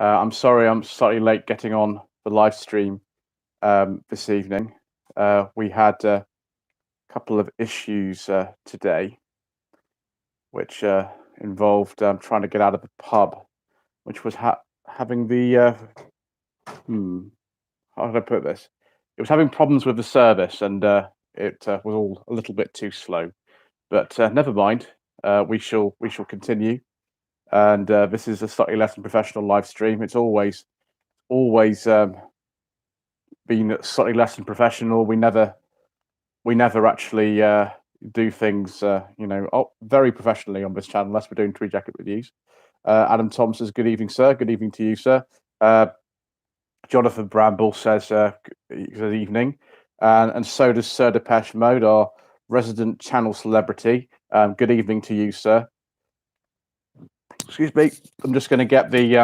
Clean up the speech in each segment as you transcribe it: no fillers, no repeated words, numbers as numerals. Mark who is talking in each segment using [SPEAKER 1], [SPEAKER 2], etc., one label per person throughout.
[SPEAKER 1] I'm sorry I'm slightly late getting on the live stream this evening. We had a couple of issues today, which involved trying to get out of the pub, which was having the how did I put this? It was having problems with the service, and it was all a little bit too slow. But never mind. We shall continue. And this is a slightly less than professional live stream. It's always been slightly less than professional. We never actually do things very professionally on this channel unless we're doing Tree Jacket reviews. Adam Tom says, "Good evening, sir." Good evening to you, sir. Jonathan Bramble says, "Good evening," and so does Sir Depeche Mode, our resident channel celebrity. Good evening to you, sir. Excuse me. I'm just going to get the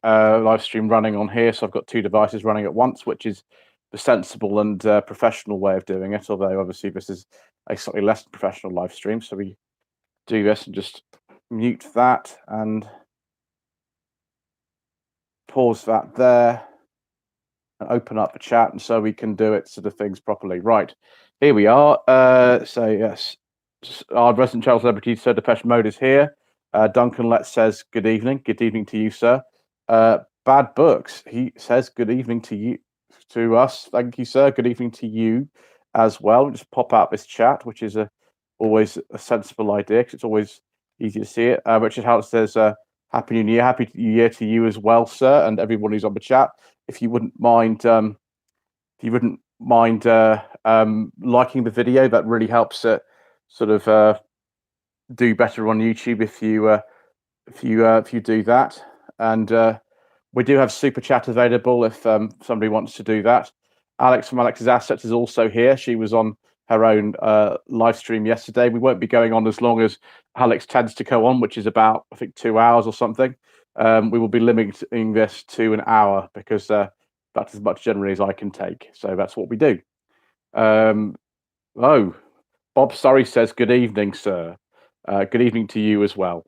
[SPEAKER 1] live stream running on here. So I've got two devices running at once, which is the sensible and professional way of doing it. Although obviously this is a slightly less professional live stream. So we do this and just mute that and pause that there and open up the chat, and so we can do it sort of things properly. Right, here we are. So yes, our resident child celebrity, Sir Depeche Mode, is here. Duncan Letts says, "Good evening." Good evening to you, sir. Bad Books, he says, "Good evening to you, to us." Thank you, sir. Good evening to you as well. We'll just pop out this chat, which is always a sensible idea because it's always easy to see it. Richard Howard says, "Happy New Year." Happy New Year to you as well, sir, and everyone who's on the chat. If you wouldn't mind, liking the video, that really helps it sort of do better on YouTube if you do that. And we do have super chat available if somebody wants to do that. Alex from Alex's Assets is also here. She was on her own live stream yesterday. We won't be going on as long as Alex tends to go on, which is about, I think, 2 hours or something. We will be limiting this to an hour because that's as much generally as I can take. So that's what we do. Bob Surrey says, "Good evening, sir." Good evening to you as well.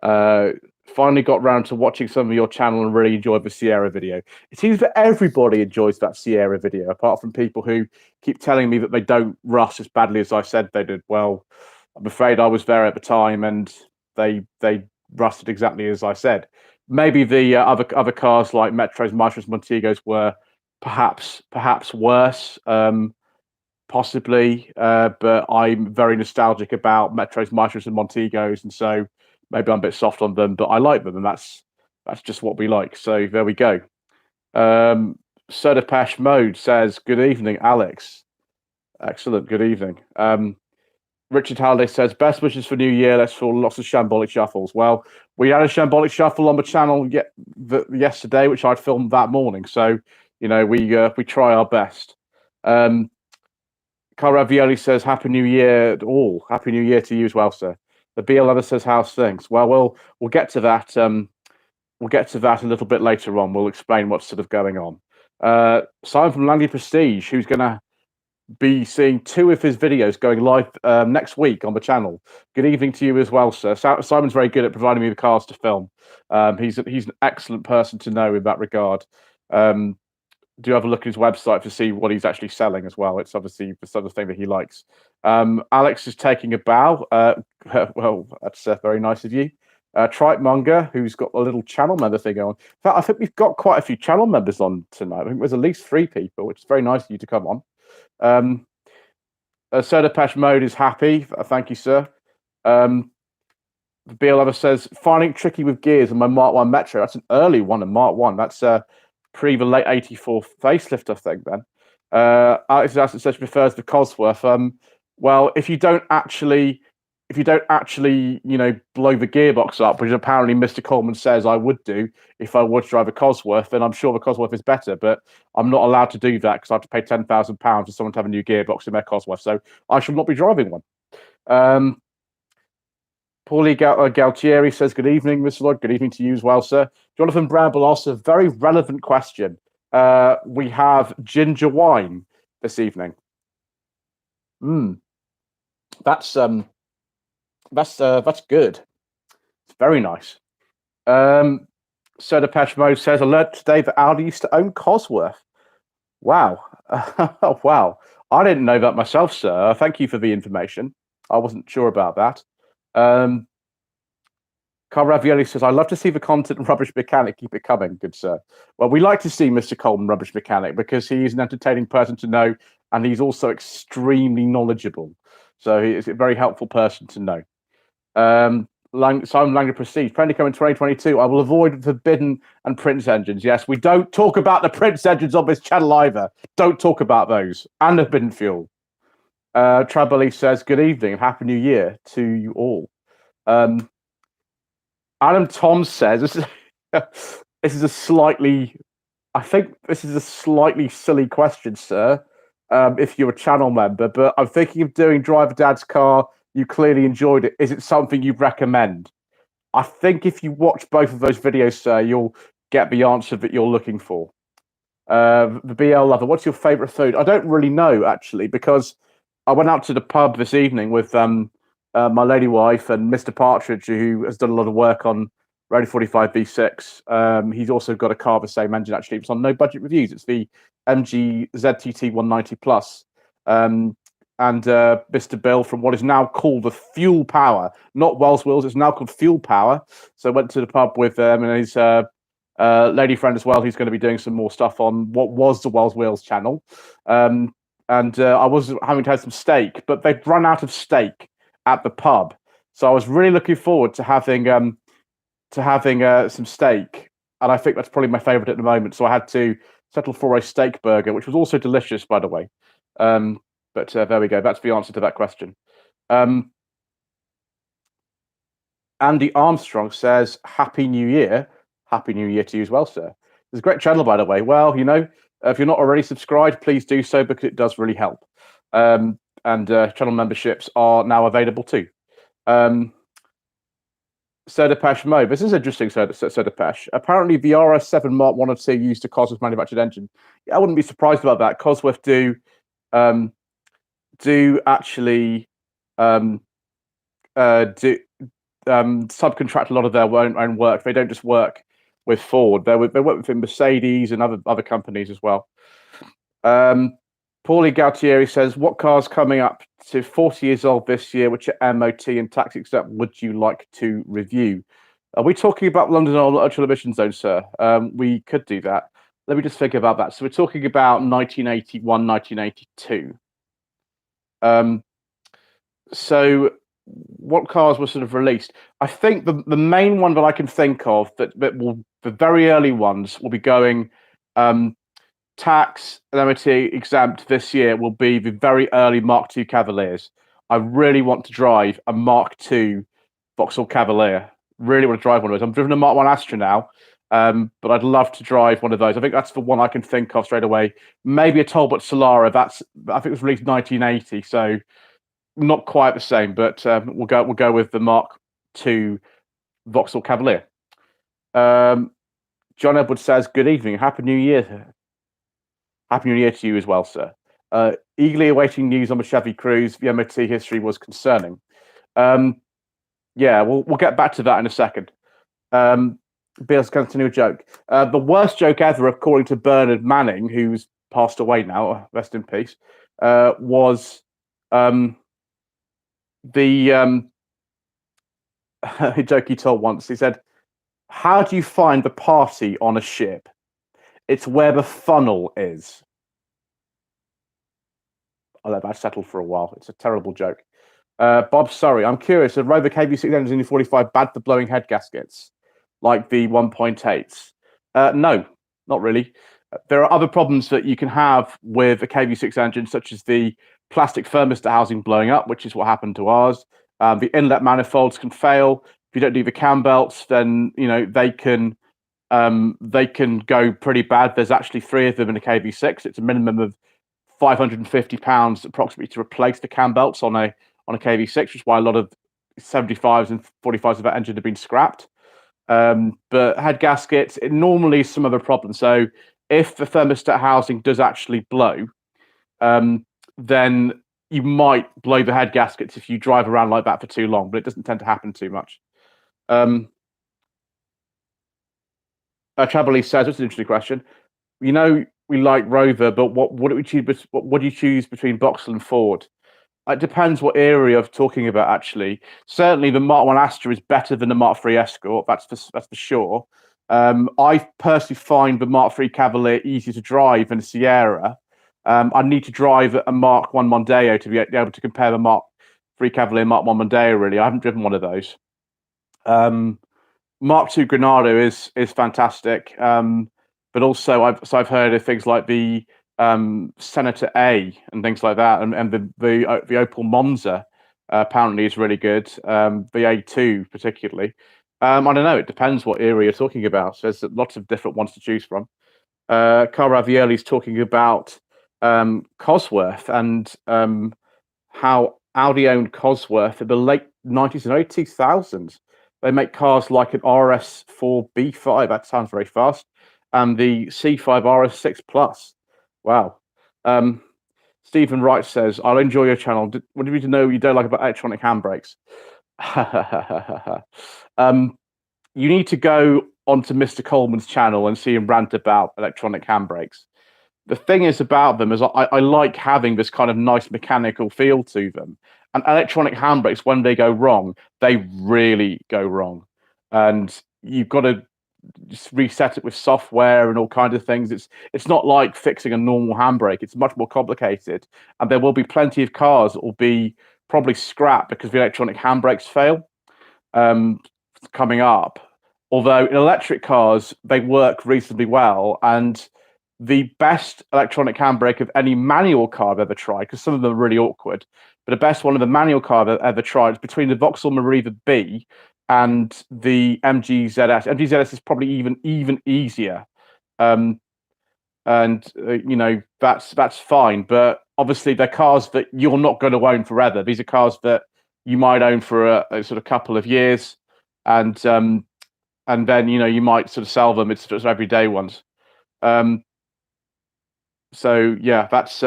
[SPEAKER 1] Finally got round to watching some of your channel and really enjoyed the Sierra video. It seems that everybody enjoys that Sierra video, apart from people who keep telling me that they don't rust as badly as I said they did. Well, I'm afraid I was there at the time, and they rusted exactly as I said. Maybe the other cars like Metros, Mitras, Montegos were perhaps worse, possibly. But I'm very nostalgic about Metros, Mitras, and Montegos, and so maybe I'm a bit soft on them. But I like them, and that's just what we like. So there we go. Sir Depeche Mode says, "Good evening, Alex." Excellent. Good evening. Richard Halliday says, "Best wishes for New Year. Let's for lots of shambolic shuffles." Well, we had a shambolic shuffle on the channel yesterday, which I'd filmed that morning. So, we try our best. Carl Ravioli says, "Happy New Year all. Happy New Year to you as well, sir." The BL Leather says, "How's things?" Well, we'll get to that. We'll get to that a little bit later on. We'll explain what's sort of going on. Simon from Langley Prestige, who's going to be seeing 2 of his videos going live next week on the channel. Good evening to you as well, sir. Simon's very good at providing me the cars to film. He's an excellent person to know in that regard. Do have a look at his website to see what he's actually selling as well. It's obviously the sort of thing that he likes. Alex is taking a bow. Well, that's very nice of you. Tripe Monger, who's got a little channel member thing on. In fact, I think we've got quite a few channel members on tonight. I think there's at least 3 people, which is very nice of you to come on. Sir Depeche Mode is happy. Thank you, sir. The BL Lover says, "Finding it tricky with gears on my Mark 1 Metro." That's an early one, a Mark 1. That's pre the late 84 facelift, I think, then. Alex says prefers the Cosworth. Well, if you don't actually, blow the gearbox up, which apparently Mr. Coleman says I would do if I would drive a Cosworth, then I'm sure the Cosworth is better. But I'm not allowed to do that because I have to pay £10,000 for someone to have a new gearbox in their Cosworth. So I shall not be driving one. Paulie Galtieri says, "Good evening, Mr. Lloyd." Good evening to you as well, sir. Jonathan Bramble asks a very relevant question. We have ginger wine this evening. That's good. It's Very nice. So Depeche Mode says, alert today that Audi used to own Cosworth. Wow. Wow. I didn't know that myself, sir. Thank you for the information. I wasn't sure about that. Carl Ravioli says, I love to see the content and Rubbish Mechanic. Keep it coming, good sir. Well, we like to see Mr. Coleman Rubbish Mechanic because he is an entertaining person to know, and he's also extremely knowledgeable. So he is a very helpful person to know. Simon Langer proceeds. Friendly coming 2022. I will avoid Forbidden and Prince engines. Yes, we don't talk about the Prince engines on this channel either. Don't talk about those. And the Forbidden Fuel. Trabelli says, good evening and Happy New Year to you all. Adam Tom says, this is a slightly, I think this is a slightly silly question, sir, if you're a channel member, but I'm thinking of doing Driver Dad's Car. You clearly enjoyed it. Is it something you'd recommend? I think if you watch both of those videos, sir, you'll get the answer that you're looking for. The BL Lover, what's your favourite food? I don't really know, actually, because I went out to the pub this evening with my lady wife and Mr. Partridge, who has done a lot of work on Radio 45 V6. He's also got a car of the same engine, actually. It's on No Budget Reviews. It's the MG ZTT 190 Plus. And Mr. Bill from what is now called the Fuel Power, not Wells Wheels, it's now called Fuel Power. So I went to the pub with and his lady friend as well, who's going to be doing some more stuff on what was the Wells Wheels channel. And I was having to have some steak, but they'd run out of steak at the pub. So I was really looking forward to having some steak. And I think that's probably my favorite at the moment. So I had to settle for a steak burger, which was also delicious, by the way. But there we go. That's the answer to that question. Andy Armstrong says, Happy New Year. Happy New Year to you as well, sir. It's a great channel, by the way. Well, you know, if you're not already subscribed, please do so because it does really help. And channel memberships are now available too. Sir Depeche Mode. This is interesting, Sir Depeche. Apparently, the RS7 Mark 1 or 2 used a Cosworth manufactured engine. I wouldn't be surprised about that. Cosworth do actually subcontract a lot of their own work. They don't just work with Ford. They work with Mercedes and other companies as well. Paulie Galtieri says, what cars coming up to 40 years old this year, which are MOT and tax exempt, would you like to review? Are we talking about London Ultra Emission Zone, sir? We could do that. Let me just think about that. So we're talking about 1981, 1982. So what cars were sort of released? I think the main one that I can think of that will, the very early ones will be going tax and MOT exempt this year will be the very early Mark II Cavaliers. I really want to drive a Mark II Vauxhall Cavalier. Really want to drive one of those. I'm driven a Mark I Astra now, but I'd love to drive one of those. I think that's the one I can think of straight away. Maybe a Talbot Solara. I think it was released in 1980, so not quite the same. But we'll go with the Mark II Vauxhall Cavalier. John Edwards says, "Good evening, Happy New Year." Happy New Year to you as well, sir. Eagerly awaiting news on the Chevy Cruze. The MOT history was concerning. Yeah, we'll get back to that in a second. Bill's continue a joke. The worst joke ever, according to Bernard Manning, who's passed away now, rest in peace, was the joke he told once. He said, "How do you find the party on a ship? It's where the funnel is." I'll let that settle for a while. It's a terrible joke. Bob Surrey, I'm curious, are Rover KV6 engines in the 45 bad for blowing head gaskets like the 1.8s? No, not really. There are other problems that you can have with a KV6 engine, such as the plastic thermistor housing blowing up, which is what happened to ours. The inlet manifolds can fail. If you don't do the cam belts, then they can go pretty bad. There's actually 3 of them in a KV6. It's a minimum of £550 approximately to replace the cam belts on a KV6, which is why a lot of 75s and 45s of that engine have been scrapped. But head gaskets, it normally is some other problem. So if the thermostat housing does actually blow, then you might blow the head gaskets if you drive around like that for too long, but it doesn't tend to happen too much. Chablis says, it's an interesting question. You know, we like Rover, but what do we choose? What do you choose between Vauxhall and Ford? It depends what area of talking about. Actually, certainly the Mark One Astra is better than the Mark Three Escort. That's for sure. I personally find the Mark Three Cavalier easier to drive than the Sierra. I need to drive a Mark One Mondeo to be able to compare the Mark Three Cavalier and Mark One Mondeo. Really, I haven't driven one of those. Mark II Granado is fantastic, but also I've heard of things like the Senator A and things like that, and the Opel Monza apparently is really good. The A2 particularly. I don't know. It depends what area you're talking about. So there's lots of different ones to choose from. Carl Ravioli is talking about Cosworth and how Audi owned Cosworth in the late 90s and early 2000s. They make cars like an RS4 B5. That sounds very fast. And the C5 RS6 Plus. Wow. Stephen Wright says, I'll enjoy your channel. What do you know you don't like about electronic handbrakes? You need to go onto Mr. Coleman's channel and see him rant about electronic handbrakes. The thing is about them is I like having this kind of nice mechanical feel to them. And electronic handbrakes, when they go wrong, they really go wrong. And you've got to just reset it with software and all kinds of things. It's not like fixing a normal handbrake. It's much more complicated. And there will be plenty of cars that will be probably scrapped because the electronic handbrakes fail coming up. Although in electric cars, they work reasonably well. And the best electronic handbrake of any manual car I've ever tried, because some of them are really awkward, but the best one of the manual car I've ever tried is between the Vauxhall Marina B and the MG ZS. MG ZS is probably even easier, and you know that's fine. But obviously, they're cars that you're not going to own forever. These are cars that you might own for a sort of couple of years, and then you might sort of sell them. It's just everyday ones. So yeah, that's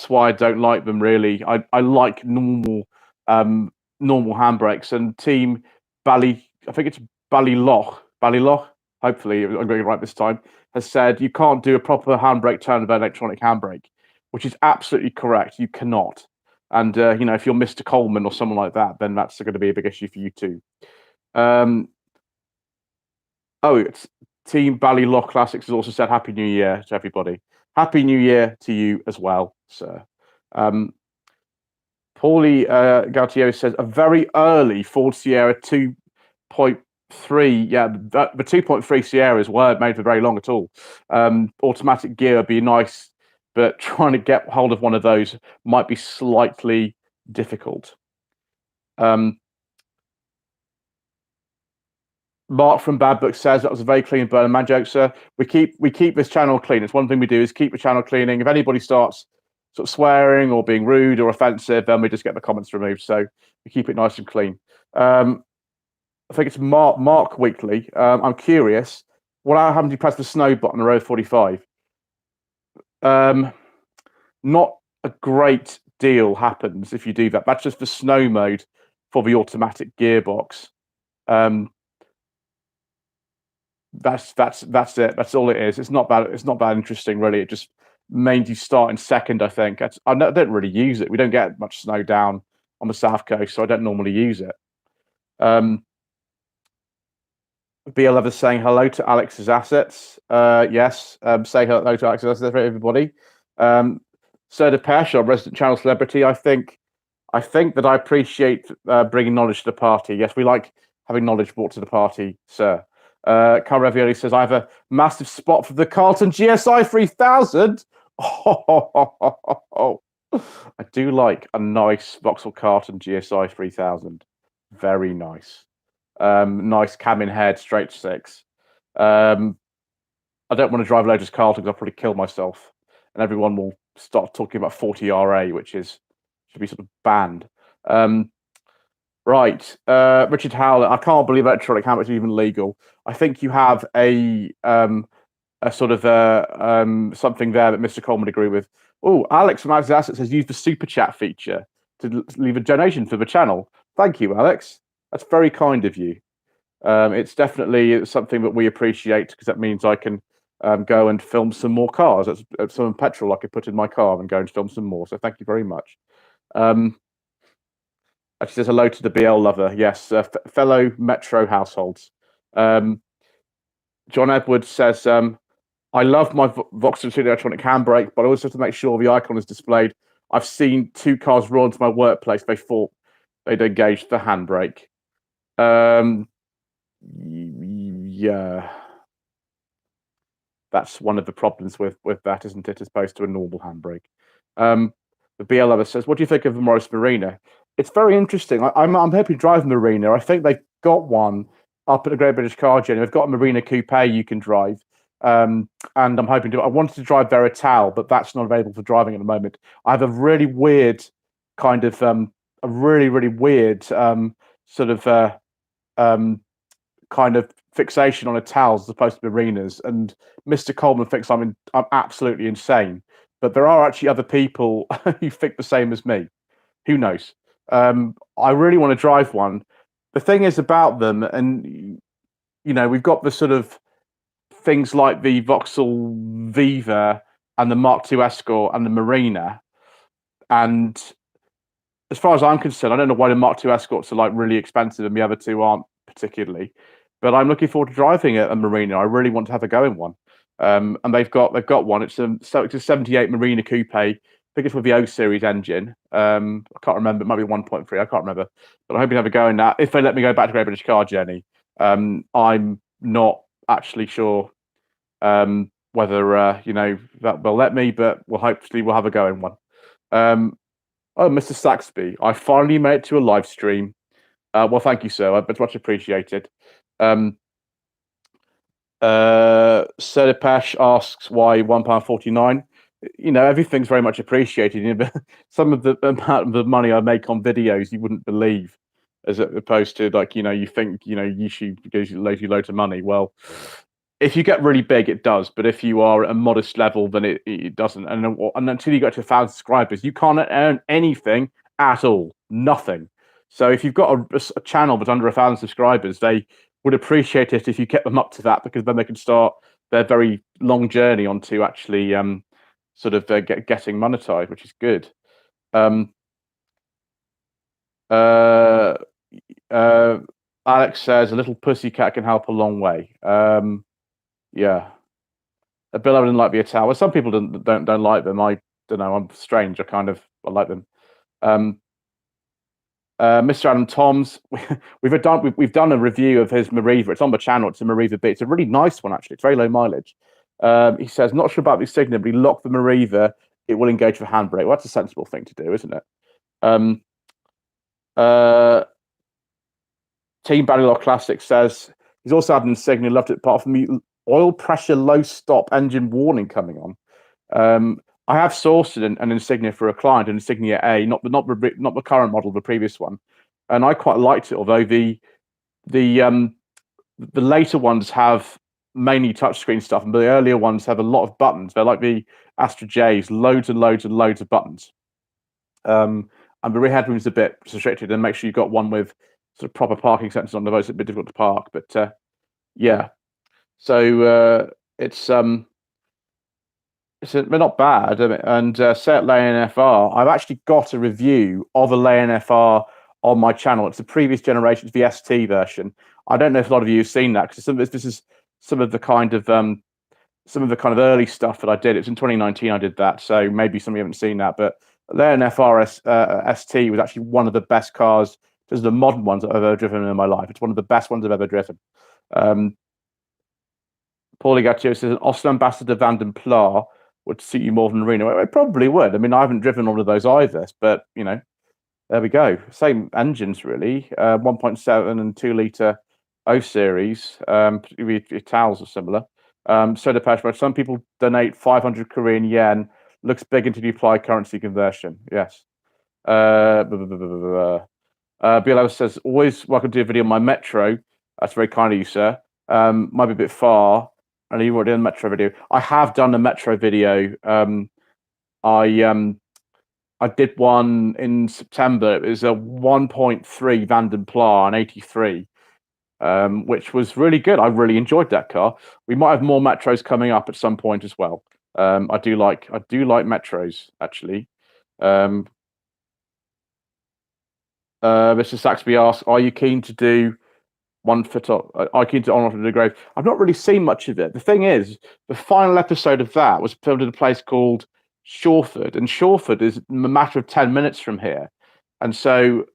[SPEAKER 1] why I don't like them really. I like normal handbrakes. And Team Bally, I think it's Ballyloch. Hopefully, I'm going right this time. Has said you can't do a proper handbrake turn with an electronic handbrake, which is absolutely correct. You cannot. And if you're Mr. Coleman or someone like that, then that's going to be a big issue for you too. It's Team Ballyloch Classics has also said Happy New Year to everybody. Happy New Year to you as well, sir. Paulie Gautier says a very early Ford Sierra 2.3. Yeah, the 2.3 Sierras weren't made for very long at all. Automatic gear would be nice, but trying to get hold of one of those might be slightly difficult. Mark from Bad Book says that was a very clean Burning Man joke, sir. We keep this channel clean. It's one thing we do is keep the channel cleaning. If anybody starts sort of swearing or being rude or offensive, then we just get the comments removed. So we keep it nice and clean. I think it's Mark Weekly. I'm curious, what happens if you press the snow button on road 45? Not a great deal happens if you do that. That's just the snow mode for the automatic gearbox. That's it. That's all it is. It's not that interesting, really. It just means you start in second, I think. I don't really use it. We don't get much snow down on the south coast, so I don't normally use it. BL is saying hello to Alex's assets. Yes, say hello to Alex's assets for everybody. Sir Depeche, our resident channel celebrity. I think that I appreciate bringing knowledge to the party. Yes, we like having knowledge brought to the party, sir. Carl Ravioli says, I have a massive spot for the Carlton GSI 3000. Oh, I do like a nice Vauxhall Carlton GSI 3000. Very nice. Nice cam in head, straight six. I don't want to drive loads of Carlton because I'll probably kill myself. And everyone will start talking about 40 RA, which should be sort of banned. Right, Richard Howlett. I can't believe electronic handbrakes is even legal. I think you have a sort of something there that Mr. Coleman would agree with. Oh, Alex from Alex's Assets has used the super chat feature to leave a donation for the channel. Thank you, Alex. That's very kind of you. It's definitely something that we appreciate because that means I can go and film some more cars. That's some petrol I could put in my car and go and film some more. So thank you very much. Actually says hello to the BL lover. Yes, fellow Metro households. John Edwards says, I love my Vauxhall electronic handbrake, but I also have to make sure the icon is displayed. I've seen 2 cars roll into my workplace. They thought they'd engaged the handbrake. Yeah, that's one of the problems with that, isn't it? As opposed to a normal handbrake. The BL lover says, "What do you think of the Morris Marina?" It's very interesting. I'm hoping to drive Marina. I think they've got one up at the Great British Car Journey. They've got a Marina Coupe you can drive, and I'm hoping to. I wanted to drive Veritale, but that's not available for driving at the moment. I have a really weird kind of a really weird sort of kind of fixation on Itals as opposed to Marinas. And Mr. Coleman thinks I'm absolutely insane, but there are actually other people who think the same as me. Who knows? I really want to drive one. The thing is about them, and we've got the sort of things like the Vauxhall Viva and the Mark II Escort and the Marina. And as far as I'm concerned, I don't know why the Mark II Escorts are like really expensive and the other two aren't particularly. But I'm looking forward to driving a Marina. I really want to have a go in one. And they've got one. It's a 78 Marina Coupe. I think it's with the O series engine. I can't remember. It might be 1.3. I can't remember. But I'm hoping to have a go in that. If they let me go back to Great British Car Journey, I'm not actually sure whether that they'll let me. But hopefully we'll have a go in one. Oh, Mr. Saxby, I finally made it to a live stream. Well, thank you, sir. It's much appreciated. Serdepesh asks why £1.49. Everything's very much appreciated. Some of the amount of the money I make on videos you wouldn't believe, as opposed to you think YouTube gives you loads of money. Well, if you get really big, it does. But if you are at a modest level, then it doesn't. And until you get to 1,000 subscribers, you can't earn anything at all. Nothing. So if you've got a channel that's under 1,000 subscribers, they would appreciate it if you kept them up to that, because then they can start their very long journey onto actually sort of getting monetized, which is good. Alex says a little pussycat can help a long way. Yeah. Bill, I didn't like the Italian. Well, some people don't like them. I don't know. I'm strange. I like them. Mr. Adam Toms, we've done a review of his Mariva. It's on the channel. It's a Mariva B. It's a really nice one, actually. It's very low mileage. He says, not sure about the Signa, but he locked the Mariva. It will engage the handbrake. Well, that's a sensible thing to do, isn't it? Team Ballylock Classic says he's also had an Insignia, loved it, apart from the oil pressure low stop engine warning coming on. I have sourced an Insignia for a client, an Insignia A, not the current model, the previous one, and I quite liked it. Although the later ones have mainly touchscreen stuff, and the earlier ones have a lot of buttons. They're like the Astra J's, loads and loads and loads of buttons. And the rear headroom is a bit restricted, and make sure you've got one with sort of proper parking sensors on the road. It's a bit difficult to park, but yeah. So they're not bad. And Seat Leon FR, I've actually got a review of a Leon FR on my channel. It's the previous generation, it's the ST version. I don't know if a lot of you have seen that, because this is some of the kind of early stuff that I did. It's in 2019 I did that, so maybe some of you haven't seen that. But Leon FR ST was actually one of the best cars. This is the modern ones I've ever driven in my life. It's one of the best ones I've ever driven. Paulie Gattier says an Austin Ambassador Vanden Pla would suit you more than Marina. Well, it probably would. I mean, I haven't driven one of those either, but there we go. Same engines really. 1.7 and 2 litre O series. Towels are similar. Soda Pesh, some people donate 500 Korean yen. Looks big until you apply currency conversion. Yes. BLO says, always welcome to a video on my Metro. That's very kind of you, sir. Might be a bit far. And you've already done a Metro video. I have done a Metro video. I did one in September. It was a 1.3 Vanden Pla, an 83. which was really good. I really enjoyed that car. We might have more Metros coming up at some point as well. I do like Metros actually. Um, Mr. Saxby asks, "Are you keen to do one foot up? Are you keen to on the grave?" I've not really seen much of it. The thing is, the final episode of that was filmed in a place called Shawford, and Shawford is a matter of 10 minutes from here. And so,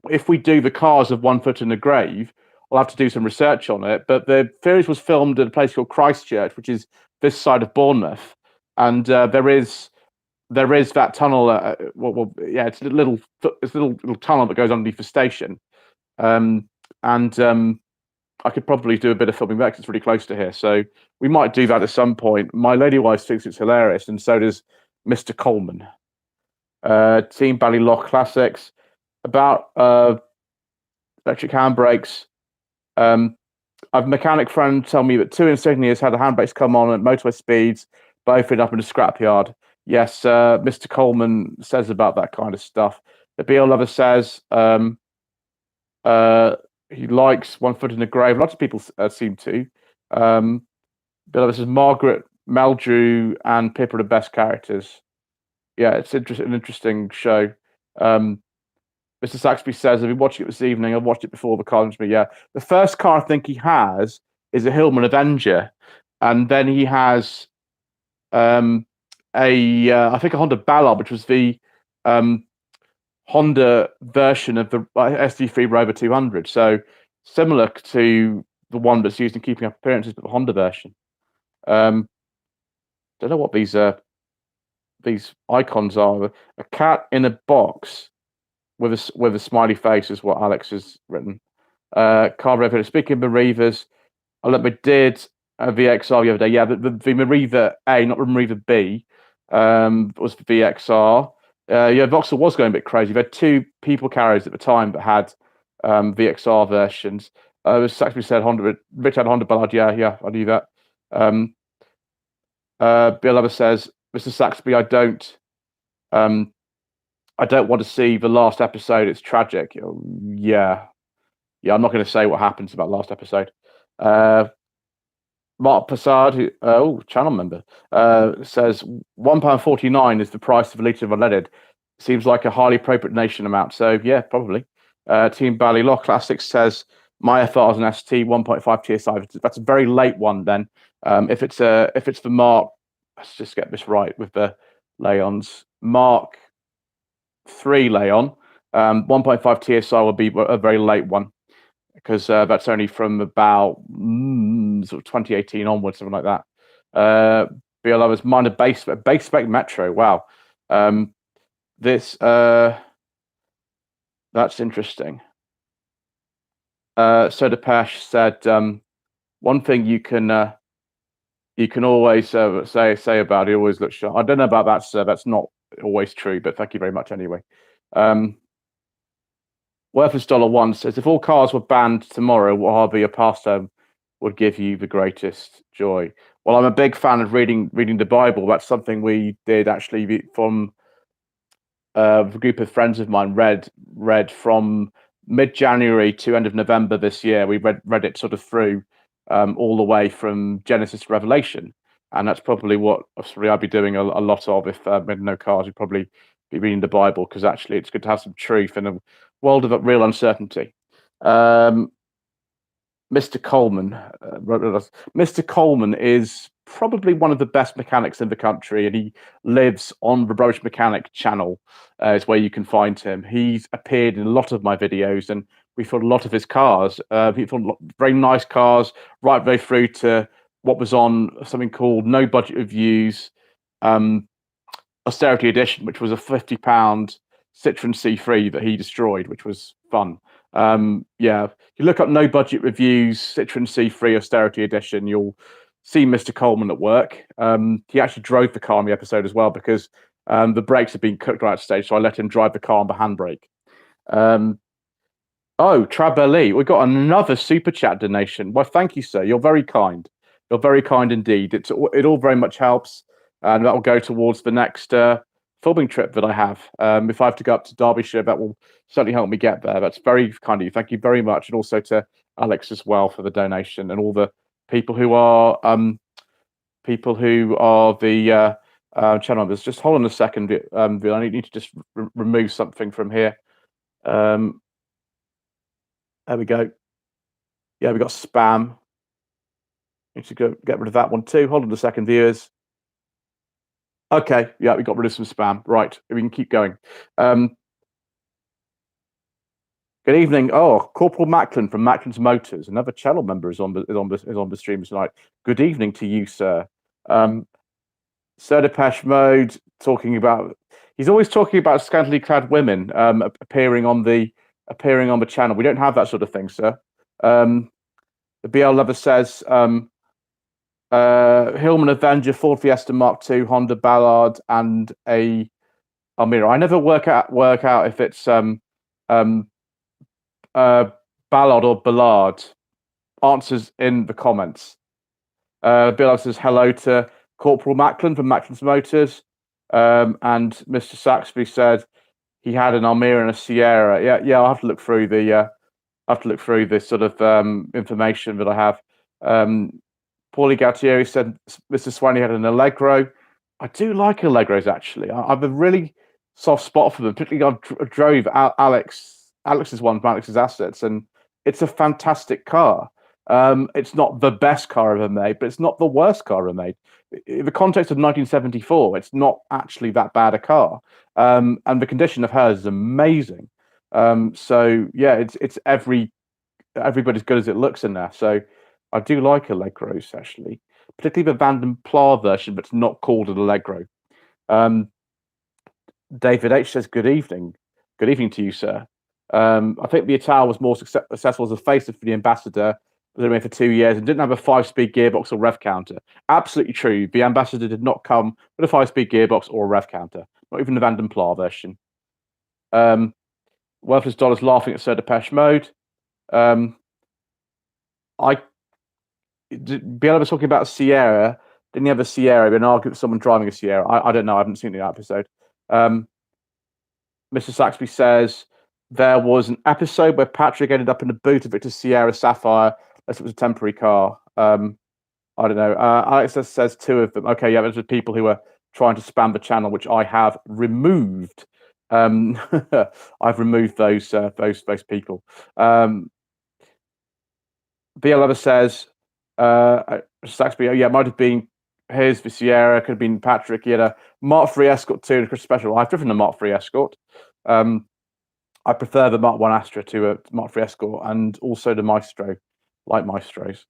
[SPEAKER 1] if we do the cars of One Foot in the Grave, I'll have to do some research on it. But the series was filmed at a place called Christchurch, which is this side of Bournemouth, and there is that tunnel. Yeah, it's a little tunnel that goes underneath the station, and I could probably do a bit of filming there because it's really close to here. So we might do that at some point. My lady wife thinks it's hilarious, and so does Mr. Coleman. Team Ballylough Classics about electric handbrakes. I've a mechanic friend tell me that two Insignias had the handbrakes come on at motorway speeds, both end up in a scrapyard. Yes, Mr. Coleman says about that kind of stuff. The BL Lover says he likes One Foot in the Grave. Lots of people seem to. BL Lover says Margaret, Meldrew, and Pippa are the best characters. Yeah, it's an interesting show. Mr. Saxby says, I've been watching it this evening. I've watched it before the car. Yeah, the first car I think he has is a Hillman Avenger, and then he has I think a Honda Ballard, which was the Honda version of the SD3 Rover 200. So similar to the one that's used in Keeping Up Appearances, but the Honda version. Don't know what these icons are. A cat in a box with a smiley face is what Alex has written. Car Rev. Speaking of Marivas, we did a VXR the other day. Yeah, the Mariva A, not the Mariva B, was the VXR. Yeah, Vauxhall was going a bit crazy. We had two people carriers at the time that had VXR versions. As Saxby said, Rich had Honda Ballard. Yeah, I knew that. Bill Ever says, Mr. Saxby, I don't want to see the last episode. It's tragic. Yeah, I'm not going to say what happens about last episode. Mark Passard, channel member, says £1.49 is the price of a litre of unleaded. Seems like a highly appropriate nation amount. So yeah, probably. Team Ballylough Classics says my FR is an ST 1.5 TSI. That's a very late one then. If it's the Mark, let's just get this right with the Leons. Mark 3 Leon, 1.5 TSI will be a very late one, because that's only from about sort of 2018 onwards, something like that. BL Lovers, mind a base spec Metro. Wow, that's interesting. Soda Pesh said one thing you can always say about it always looks sharp. I don't know about that, sir. That's not always true, but thank you very much anyway. Worthless $1 says, if all cars were banned tomorrow, what hobby or pastime would give you the greatest joy? Well, I'm a big fan of reading the Bible. That's something we did actually from a group of friends of mine read from mid-January to end of November this year. We read it sort of through all the way from Genesis to Revelation. And that's probably what I'd be doing a lot of if we had no cars. We'd probably be reading the Bible, because actually it's good to have some truth in a world of real uncertainty. Mr. Coleman Mr. Coleman is probably one of the best mechanics in the country, and he lives on the Rubbish Mechanic channel, is where you can find him. He's appeared in a lot of my videos, and we filmed a lot of his cars. He filmed very nice cars, right way through to what was on something called No Budget Reviews Austerity Edition, which was a £50 Citroen C3 that he destroyed, which was fun. Yeah, you look up No Budget Reviews Citroen C3 Austerity Edition, you'll see Mr. Coleman at work. He actually drove the car in the episode as well, because the brakes had been cooked right at stage, so I let him drive the car on the handbrake. Trabelli, we got another super chat donation. Well, thank you, sir. You're very kind. You're very kind indeed. It all very much helps, and that will go towards the next filming trip that I have. If I have to go up to Derbyshire, that will certainly help me get there. That's very kind of you. Thank you very much. And also to Alex as well for the donation, and all the people who are the channel members. Just hold on a second. I need to just remove something from here. There we go. Yeah, we got spam. Need to go get rid of that one too. Hold on a second, viewers. Okay, yeah, we got rid of some spam. Right, we can keep going. Good evening. Oh, Corporal Macklin from Macklin's Motors, another channel member, is on the stream tonight. Good evening to you, sir. Sir Depeche Mode talking about. He's always talking about scantily clad women appearing on the channel. We don't have that sort of thing, sir. The BL Lover says Hillman Avenger, Ford Fiesta Mark II, Honda Ballard, and a Almira. I never work out if it's Ballard or Ballard. Answers in the comments. Bill says hello to Corporal Macklin from Macklin's Motors, and Mr. Saxby said he had an Almira and a Sierra. Yeah. I'll have to look through the sort of information that I have. Paulie Galtieri said Mr. Swaney had an Allegro. I do like Allegros, actually. I have a really soft spot for them. Particularly, I drove Alex's one from Alex's Assets, and it's a fantastic car. It's not the best car ever made, but it's not the worst car ever made. In the context of 1974, it's not actually that bad a car. And the condition of hers is amazing. So yeah, it's everybody's good as it looks in there. So I do like Allegros, actually, particularly the Van Pla version, but it's not called an Allegro. David H says, good evening. Good evening to you, sir. I think the Ital was more successful as a facelift for the Ambassador, was only made for 2 years and didn't have a 5-speed gearbox or rev counter. Absolutely true. The Ambassador did not come with a 5-speed gearbox or a rev counter, not even the Van Pla version. Worthless Dollars laughing at Sir Depeche Mode. Biella was talking about a Sierra. Didn't he have a Sierra? Been arguing with someone driving a Sierra. I don't know. I haven't seen the episode. Mr. Saxby says there was an episode where Patrick ended up in the boot of Victor's Sierra Sapphire, unless it was a temporary car. I don't know. Alex says 2 of them. Okay, yeah, those are people who are trying to spam the channel, which I have removed. I've removed those people. BL says Saxby, yeah, it might have been his the Sierra, could have been Patrick. He had a Mark III Escort 2 and a Christmas Special. I've driven a Mark III Escort. I prefer the Mark 1 Astra to a Mark III Escort, and also the Maestro, like Maestros.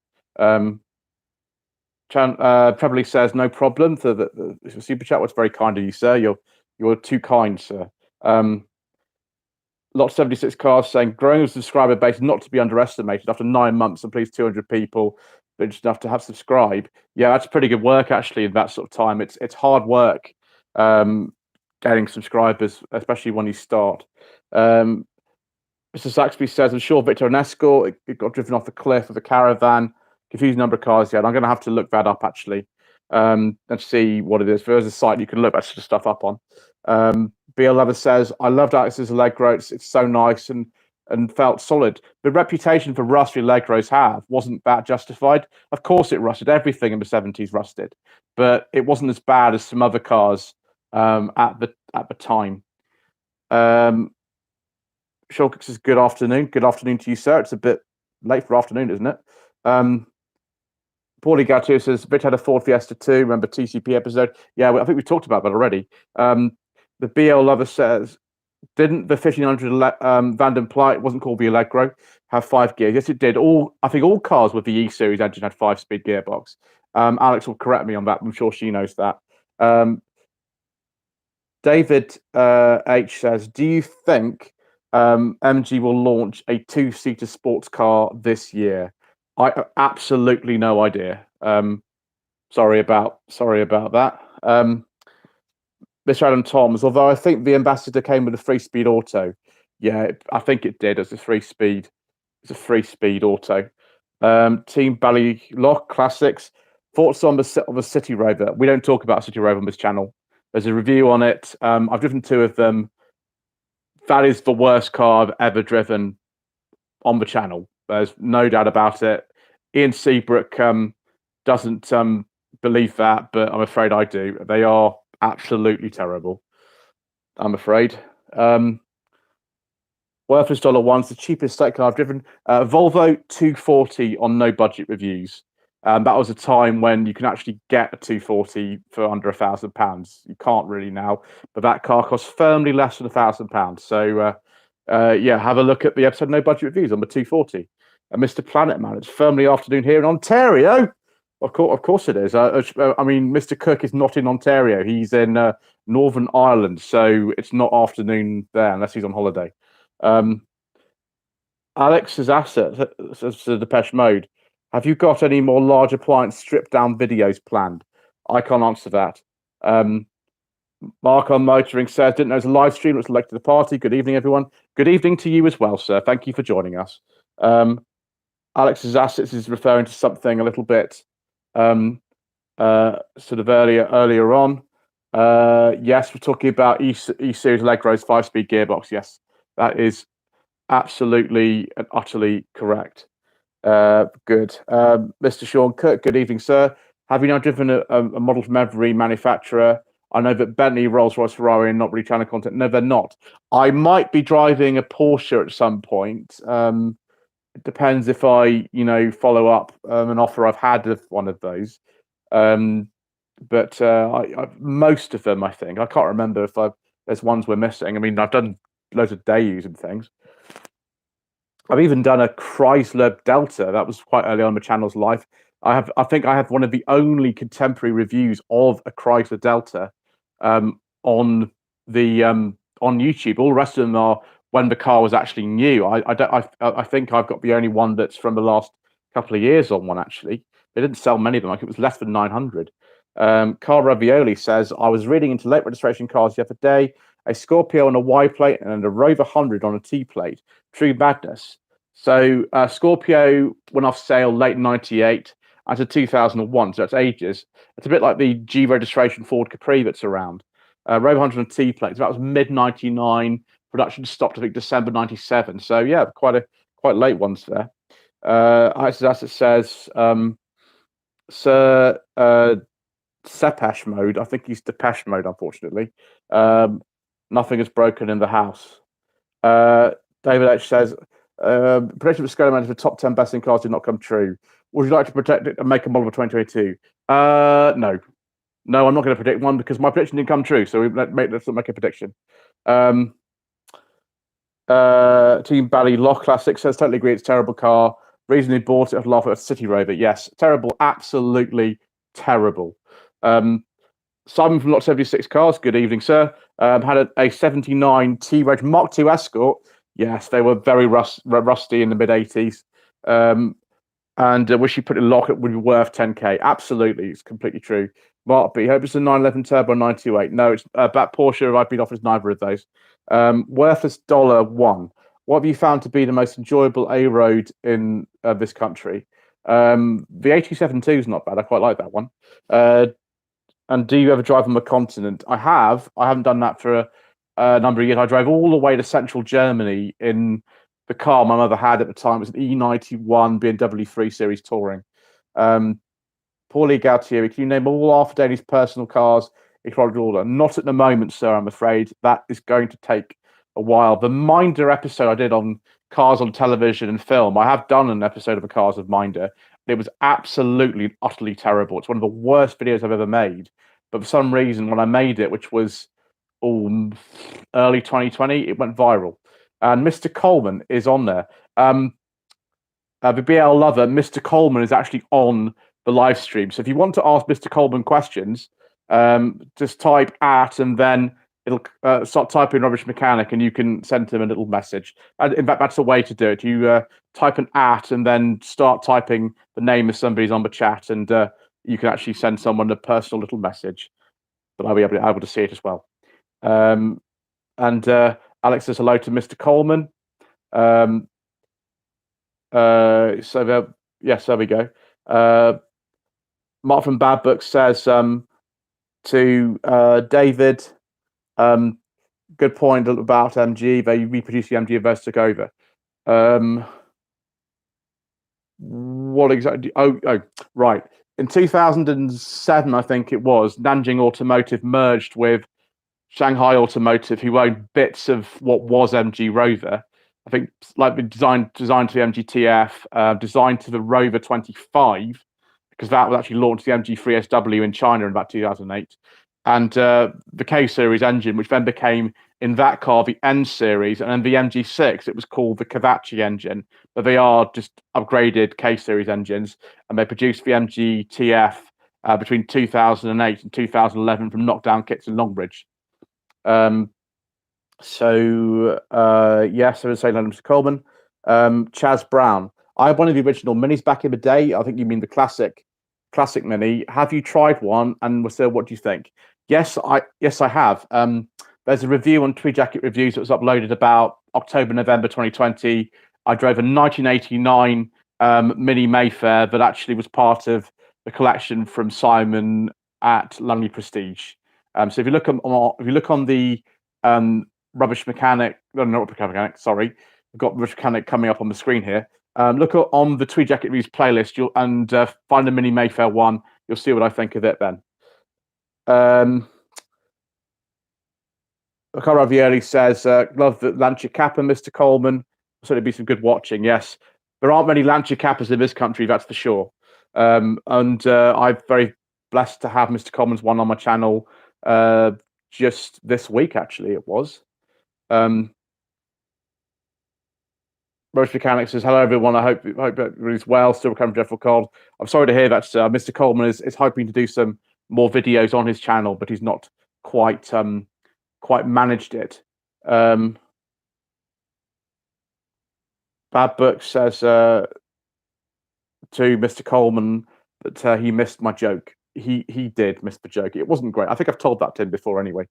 [SPEAKER 1] Trebly says no problem. The super chat was very kind of you, sir. You're too kind, sir. Lot 76 cars saying growing a subscriber base not to be underestimated. After 9 months and please 200 people, but just enough to have subscribe. Yeah, that's pretty good work actually in that sort of time. It's hard work getting subscribers, especially when you start. Mr. Saxby says, I'm sure Victor and Escort, it got driven off the cliff with a caravan. Confused number of cars. Yeah, I'm going to have to look that up actually and see what it is. There's a site you can look that sort of stuff up on. BL Leather says, I loved Alex's Allegro. It's so nice and felt solid. The reputation for rusty Allegros wasn't that justified. Of course it rusted. Everything in the 70s rusted. But it wasn't as bad as some other cars at the time. Shulkix says, good afternoon. Good afternoon to you, sir. It's a bit late for afternoon, isn't it? Paulie Gattu says, Vic had a Ford Fiesta 2. Remember TCP episode? Yeah, I think we talked about that already. The BL Lover says, didn't the 1500 Van Pla, it wasn't called the Allegro, have 5 gears? Yes, it did. I think all cars with the E-Series engine had 5-speed gearbox. Alex will correct me on that. I'm sure she knows that. David H says, do you think MG will launch a 2-seater sports car this year? I have absolutely no idea. Sorry about that. Mr. Adam Toms, although I think the Ambassador came with a 3-speed auto. Yeah, I think it did as a 3-speed. It's a 3-speed auto. Team Ballylock Classics. Thoughts on the City Rover? We don't talk about City Rover on this channel. There's a review on it. I've driven 2 of them. That is the worst car I've ever driven on the channel. There's no doubt about it. Ian Seabrook doesn't believe that, but I'm afraid I do. They are absolutely terrible, I'm afraid. Worthless $1's the cheapest estate car I've driven. Volvo 240 on no budget reviews. That was a time when you can actually get a 240 for under £1,000. You can't really now, but that car costs firmly less than £1,000. So yeah, have a look at the episode No Budget Reviews on the 240. Mr. Planet Man, it's firmly afternoon here in Ontario. Of course it is. I mean, Mr. Cook is not in Ontario. He's in Northern Ireland, so it's not afternoon there unless he's on holiday. Alex's asset says to Depeche Mode. Have you got any more large appliance stripped down videos planned? I can't answer that. Mark on Motoring says, didn't know it was a live stream. It was linked to the party. Good evening, everyone. Good evening to you as well, sir. Thank you for joining us. Alex's assets is referring to something a little bit sort of earlier on. Yes, we're talking about E-Series Allegro's 5-speed gearbox. Yes, that is absolutely and utterly correct. Good. Mr. Sean Cook, good evening, sir. Have you now driven a model from every manufacturer? I know that Bentley, Rolls-Royce, Ferrari are not really channel content. No, they're not. I might be driving a Porsche at some point. It depends if I, follow up an offer I've had of one of those. But most of them, I think. I can't remember if there's ones we're missing. I mean, I've done loads of day use and things. I've even done a Chrysler Delta. That was quite early on in the channel's life. I think I have one of the only contemporary reviews of a Chrysler Delta on YouTube. All the rest of them are when the car was actually new. I think I've got the only one that's from the last couple of years on one, actually. They didn't sell many of them. Like, it was less than 900. Carl Ravioli says, I was reading into late registration cars the other day, a Scorpio on a Y plate and a Rover 100 on a T plate. True madness. So Scorpio went off sale late 98 and 2001, so it's ages. It's a bit like the G registration Ford Capri that's around. Rover 100 on T plates, that was mid 99. Production stopped, I think, December 97. So yeah, quite late ones there. As it says, Sir Sepesh mode. I think he's Depeche mode, unfortunately. Nothing is broken in the house. David H says, prediction for Skoda for top 10 best in cars did not come true. Would you like to protect it and make a model for 2022? No. No, I'm not going to predict one because my prediction didn't come true. So let's not make a prediction. Team Bally Law Classic says, totally agree, it's a terrible car. Reason he bought it, I'd laugh at a City Rover. Yes, terrible, absolutely terrible. Simon from Lot 76 Cars, good evening, sir. Had a 79 T-Reg Mark II Escort. Yes, they were very rusty in the mid-80s. And wish you put it in lock, it would be worth 10k. Absolutely, it's completely true. Mark B, hope it's a 911 Turbo 928. No, it's that Porsche I've been offered neither of those. Worthless $1. What have you found to be the most enjoyable A-road in this country? The 87.2 is not bad. I quite like that one. And do you ever drive on the continent? I have. I haven't done that for a number of years. I drove all the way to central Germany in the car my mother had at the time. It was an E91 BMW 3 Series Touring. Paulie Gautieri, can you name all Arthur Daly's personal cars in chronological order? Not at the moment, sir, I'm afraid. That is going to take a while. The Minder episode I did on cars on television and film, I have done an episode of the Cars of Minder. It was absolutely, utterly terrible. It's one of the worst videos I've ever made. But for some reason, when I made it, which was early 2020, it went viral. And Mr. Coleman is on there. The BL lover, Mr. Coleman, is actually on the live stream. So if you want to ask Mr. Coleman questions, just type @ and then it'll start typing rubbish mechanic and you can send him a little message. And in fact, that's the way to do it. You type an @ and then start typing the name of somebody's on the chat, and you can actually send someone a personal little message. But I'll be able to see it as well. And Alex says hello to Mr. Coleman. Yes, there we go. Mark from Bad Books says to David, good point about MG. They reproduced the MG and Versa took over. What exactly? Oh, right. In 2007, I think it was, Nanjing Automotive merged with Shanghai Automotive, who owned bits of what was MG Rover. I think like designed to the MGTF, designed to the Rover 25, because that was actually launched the MG3SW in China in about 2008, and the K series engine, which then became in that car the N series, and then the MG6, it was called the Kavachi engine, but they are just upgraded K series engines, and they produced the MGTF between 2008 and 2011 from knockdown kits in Longbridge. Yes, I would say Mr. Coleman. Chaz Brown. I had one of the original minis back in the day. I think you mean the classic mini. Have you tried one? And was there, what do you think? Yes, I have. There's a review on Tweed Jacket Reviews that was uploaded about October, November 2020. I drove a 1989 Mini Mayfair that actually was part of the collection from Simon at Lumley Prestige. So if you look on the Rubbish Mechanic, no, not Rubbish Mechanic, sorry, I've got Rubbish Mechanic coming up on the screen here. Look on the Tweed Jacket Reviews playlist, and find the Mini Mayfair one. You'll see what I think of it then. Cara Ravioli says, love the Lancia Kappa, Mr. Coleman. So it'd be some good watching. Yes, there aren't many Lancia Kappas in this country, that's for sure. And I'm very blessed to have Mr. Coleman's one on my channel just this week, actually, it was. Roach Mechanics says, hello, everyone. I hope everybody's well. Still recovering from dreadful cold. I'm sorry to hear that. Mr. Coleman is hoping to do some more videos on his channel, but he's not quite managed it. Bad Book says to Mr. Coleman that he missed my joke. He did miss the joke. It wasn't great. I think I've told that to him before anyway.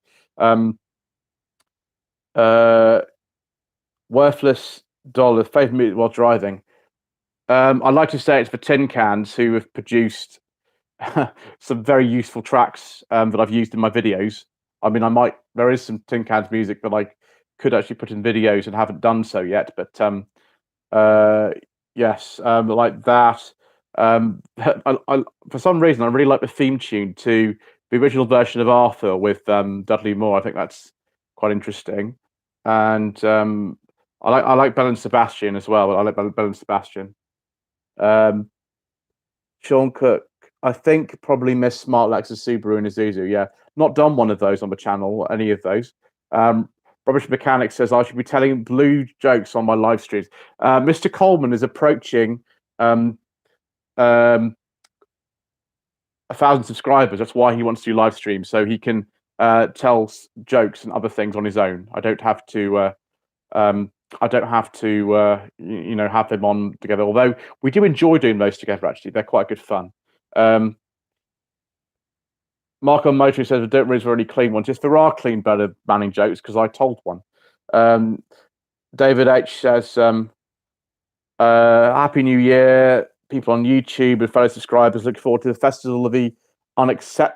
[SPEAKER 1] Worthless Dollar, favorite music while driving. I'd like to say it's for Tin Cans, who have produced some very useful tracks that I've used in my videos. I mean, there is some Tin Cans music that I could actually put in videos and haven't done so yet, but yes, like that. For some reason, I really like the theme tune to the original version of Arthur with Dudley Moore. I think that's quite interesting, and I like Bell and Sebastian as well. I like Bell and Sebastian. Sean Cook, I think probably miss Smart Lexus, Subaru, and Isuzu. Yeah, not done one of those on the channel, any of those. Rubbish Mechanic says I should be telling blue jokes on my live streams. Mr. Coleman is approaching 1,000 subscribers. That's why he wants to do live streams, so he can tell jokes and other things on his own. I don't have to. Have them on together. Although we do enjoy doing those together. Actually, they're quite good fun. Marco Motory says, I don't really any clean ones. Yes, there are clean better Manning jokes because I told one. David H says, Happy New Year, people on YouTube and fellow subscribers. Looking forward to the festival of the I thought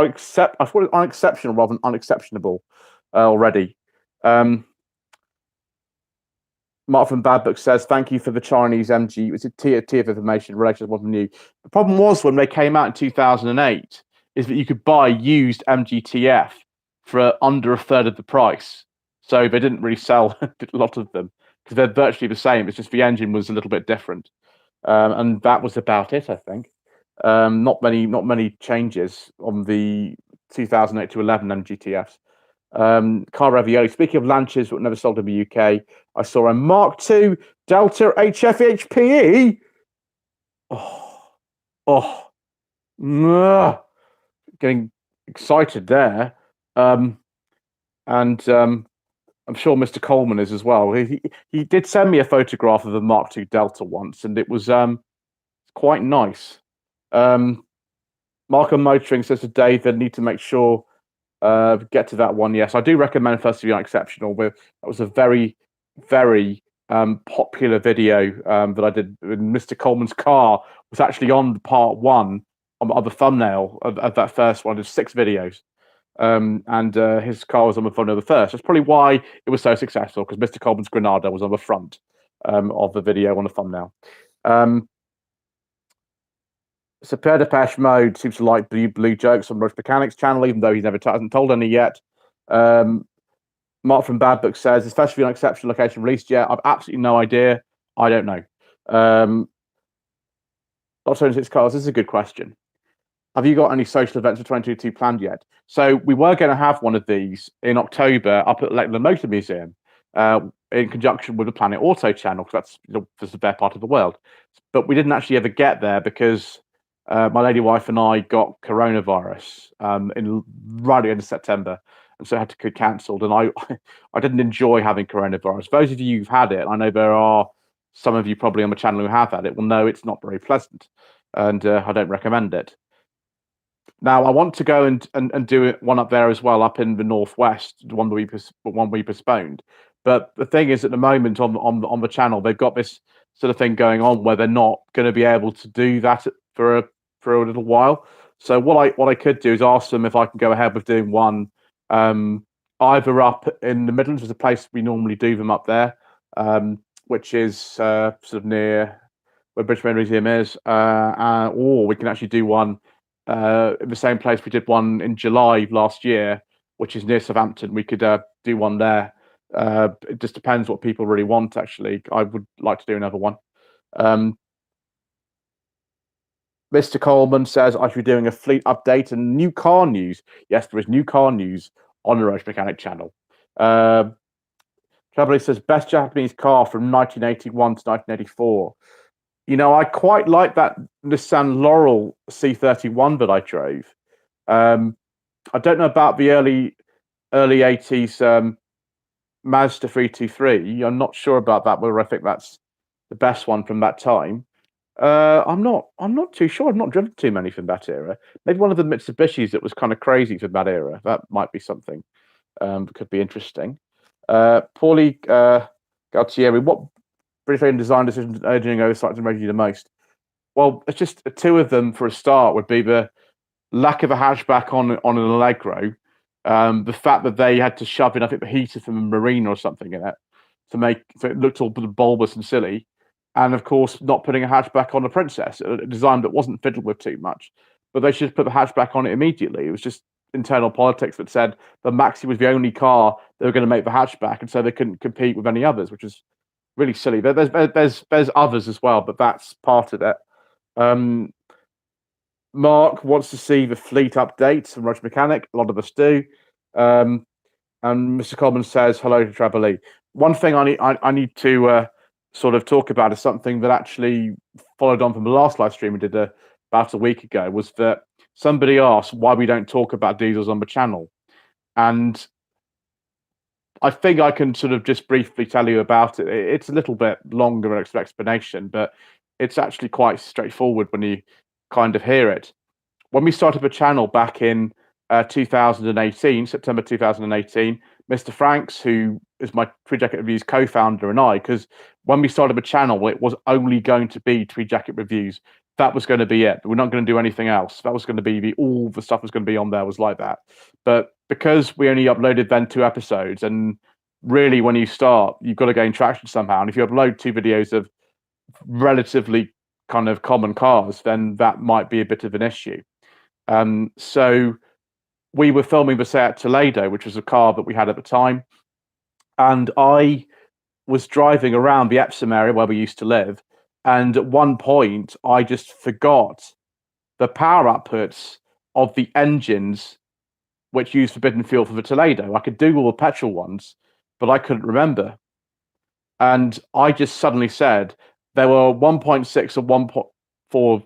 [SPEAKER 1] it was unexceptional rather than unexceptionable already. Mark from Bad Book says, thank you for the Chinese MG. It was a tier of information related to what we knew. The problem was when they came out in 2008 is that you could buy used MGTF for under a third of the price. So they didn't really sell a lot of them because they're virtually the same. It's just the engine was a little bit different. And that was about it, I think. Not many changes on the 2008 to 11 MGTFs. Car Ravioli. Speaking of Lancias that never sold in the UK, I saw a Mark II Delta HFHPE. Getting excited there. And I'm sure Mr. Coleman is as well. He did send me a photograph of the Mark II Delta once, and it was quite nice. Markham Motoring says to David, need to make sure get to that one. Yes, I do recommend First to be Unexceptional. That was a very, very popular video that I did. Mr. Coleman's car was actually on part one of the thumbnail of that first one. There's 6 videos. And his car was on the front of the first. That's probably why it was so successful, because Mr. Coleman's Granada was on the front of the video on the thumbnail. So Pierre Depeche Mode seems to like blue jokes on Rush Mechanics channel, even though he never hasn't told any yet. Mark from Bad Book says, especially on exceptional location released yet. I've absolutely no idea. I don't know. Not 26 cars. This is a good question. Have you got any social events for 2022 planned yet? So we were going to have one of these in October up at Lakeland Motor Museum, in conjunction with the Planet Auto channel, because that's the best part of the world. But we didn't actually ever get there because my lady wife and I got coronavirus in right at the end of September, and so I had to get cancelled. And I didn't enjoy having coronavirus. Those of you who've had it, I know there are some of you probably on the channel who have had it, will know it's not very pleasant, and I don't recommend it. Now I want to go and do one up there as well, up in the northwest, one we postponed. But the thing is, at the moment on the channel, they've got this sort of thing going on where they're not going to be able to do that for a little while. So what I could do is ask them if I can go ahead with doing one, either up in the Midlands, there's a place we normally do them up there, which is sort of near where British Marine Museum is, or we can actually do one in the same place we did one in July last year, which is near Southampton. We could do one there. It just depends what people really want, actually. I would like to do another one. Mr. Coleman says I should be doing a fleet update and new car news. Yes, there is new car news on the Roach Mechanic channel. Traveler says best Japanese car from 1981 to 1984. I quite like that Nissan Laurel C31 that I drove. I don't know about the early 80s Mazda 323. I'm not sure about that, whether I think that's the best one from that time. I'm not too sure. I've not driven too many from that era. Maybe one of the Mitsubishis that was kind of crazy from that era. That might be something that could be interesting. Paulie Galtieri, what British design decisions urging oversight and ready the most? Well, it's just two of them for a start would be the lack of a hatchback on an Allegro, the fact that they had to shove in, I think, the heater from a Marina or something in it so it looked all bulbous and silly, and of course not putting a hatchback on the Princess, a design that wasn't fiddled with too much, but they should put the hatchback on it immediately. It was just internal politics that said the Maxi was the only car they were going to make the hatchback, and so they couldn't compete with any others, which is really silly. There's others as well, but that's part of it. Mark wants to see the fleet updates from Roger Mechanic. A lot of us do. And Mr. Coleman says hello to Travelee. One thing I need to sort of talk about is something that actually followed on from the last live stream we did about a week ago, was that somebody asked why we don't talk about diesels on the channel. And I think I can sort of just briefly tell you about it. It's a little bit longer of an explanation, but it's actually quite straightforward when you kind of hear it. When we started the channel back in 2018, September 2018, Mr. Franks, who is my Tweed Jacket Reviews co-founder, and I, because when we started the channel, it was only going to be Tweed Jacket Reviews. That was going to be it. We're not going to do anything else. That was going to be all the stuff was going to be on there was like that. But because we only uploaded then 2 episodes, and really when you start, you've got to gain traction somehow. And if you upload 2 videos of relatively kind of common cars, then that might be a bit of an issue. So we were filming the Seat Toledo, which was a car that we had at the time. And I was driving around the Epsom area where we used to live. And at one point, I just forgot the power outputs of the engines which used forbidden fuel for the Toledo. I could do all the petrol ones, but I couldn't remember. And I just suddenly said there were 1.6 or 1.4